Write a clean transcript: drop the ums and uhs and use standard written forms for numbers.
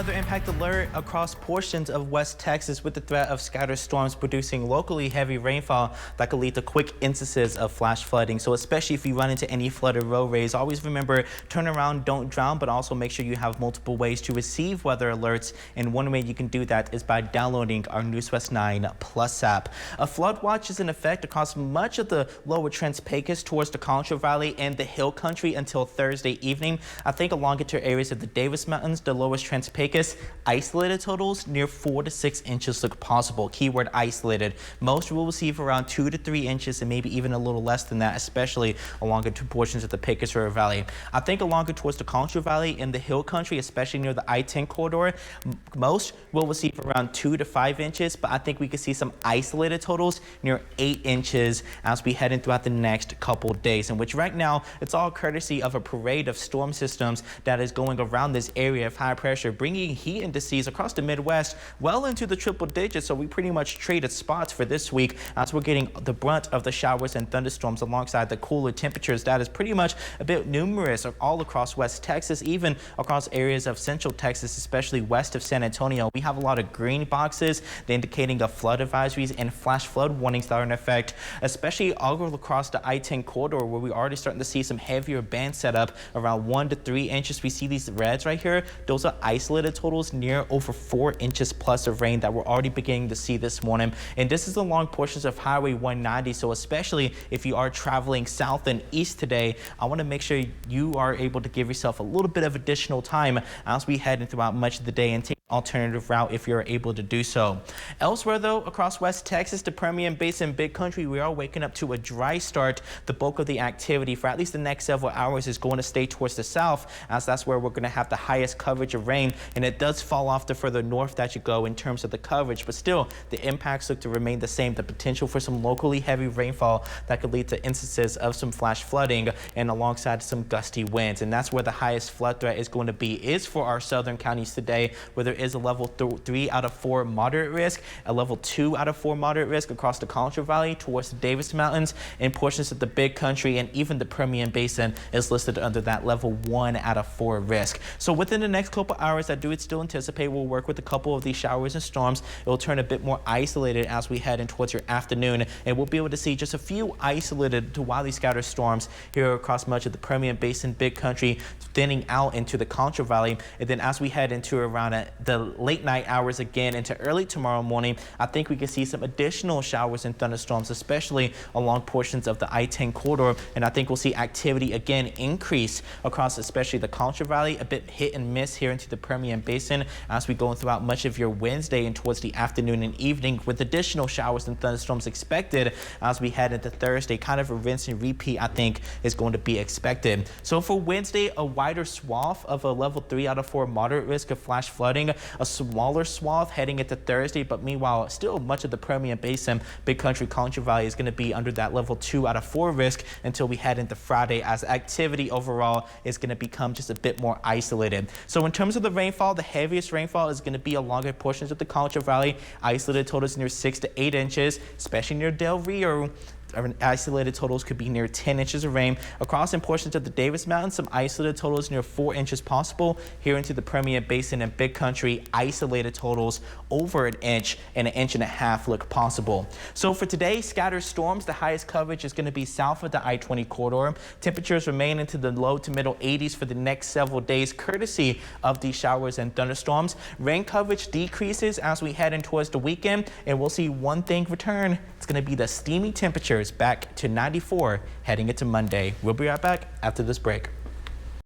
weather impact alert across portions of West Texas with the threat of scattered storms producing locally heavy rainfall that could lead to quick instances of flash flooding. So especially if you run into any flooded roadways, always remember, turn around, don't drown, but also make sure you have multiple ways to receive weather alerts. And one way you can do that is by downloading our NewsWest 9 Plus app. A flood watch is in effect across much of the lower Trans Pecos towards the Concho Valley and the Hill Country until Thursday evening. I think along into areas of the Davis Mountains, the lowest Trans Pecos, isolated totals near 4 to 6 inches look possible. Keyword isolated. Most will receive around 2 to 3 inches and maybe even a little less than that, especially along into portions of the Pecos River Valley. I think along towards the Concho Valley and the Hill Country, especially near the I-10 corridor, most will receive around 2 to 5 inches, but I think we could see some isolated totals near 8 inches as we head in throughout the next couple days, in which right now it's all courtesy of a parade of storm systems that is going around this area of high pressure, bringing heat indices across the Midwest well into the triple digits. So we pretty much traded spots for this week as we're getting the brunt of the showers and thunderstorms alongside the cooler temperatures that is pretty much a bit numerous all across West Texas, even across areas of Central Texas, especially west of San Antonio. We have a lot of green boxes indicating of flood advisories and flash flood warnings that are in effect, especially all across the I-10 corridor, where we're already starting to see some heavier bands set up around 1 to 3 inches. We see these reds right here. Those are isolated totals near over 4 inches plus of rain that we're already beginning to see this morning. And this is along portions of Highway 190. So especially if you are traveling south and east today, I want to make sure you are able to give yourself a little bit of additional time as we head in throughout much of the day and take an alternative route if you're able to do so. Elsewhere though, across West Texas, the Permian Basin, Big Country, we are waking up to a dry start. The bulk of the activity for at least the next several hours is going to stay towards the south, as that's where we're going to have the highest coverage of rain, and it does fall off the further north that you go in terms of the coverage, but still the impacts look to remain the same. The potential for some locally heavy rainfall that could lead to instances of some flash flooding and alongside some gusty winds, and that's where the highest flood threat is going to be is for our southern counties today, where there is a level 3 out of 4 moderate risk, a level 2 out of 4 moderate risk across the Concho Valley towards the Davis Mountains, and portions of the Big Country, and even the Permian Basin is listed under that level 1 out of 4 risk. So within the next couple hours, I do still anticipate we'll work with a couple of these showers and storms. It will turn a bit more isolated as we head in towards your afternoon, and we'll be able to see just a few isolated to widely scattered storms here across much of the Permian Basin, Big Country, thinning out into the Concho Valley. And then as we head into around the late night hours again into early tomorrow morning, I think we can see some additional showers and thunderstorms, especially along portions of the I-10 corridor. And I think we'll see activity again increase across especially the Concho Valley, a bit hit and miss here into the Permian Basin as we go throughout much of your Wednesday and towards the afternoon and evening, with additional showers and thunderstorms expected as we head into Thursday. Kind of a rinse and repeat, I think, is going to be expected. So for Wednesday, a wider swath of a level 3 out of 4 moderate risk of flash flooding, a smaller swath heading into Thursday, but meanwhile still much of the Permian Basin, Big Country, Concho Valley is going to be under that level 2 out of 4 risk until we head into Friday, as activity overall is going to become just a bit more isolated. So in terms of the rainfall, the heaviest rainfall is going to be along portions of the Concho Valley, isolated totals near 6 to 8 inches, especially near Del Rio. Isolated totals could be near 10 inches of rain. Across in portions of the Davis Mountains, some isolated totals near 4 inches possible. Here into the Permian Basin and Big Country, isolated totals over an inch and an inch and a half look possible. So for today, scattered storms, the highest coverage is going to be south of the I-20 corridor. Temperatures remain into the low to middle 80s for the next several days, courtesy of these showers and thunderstorms. Rain coverage decreases as we head in towards the weekend, and we'll see one thing return. It's going to be the steamy temperatures back to 94 heading into Monday. We'll be right back after this break.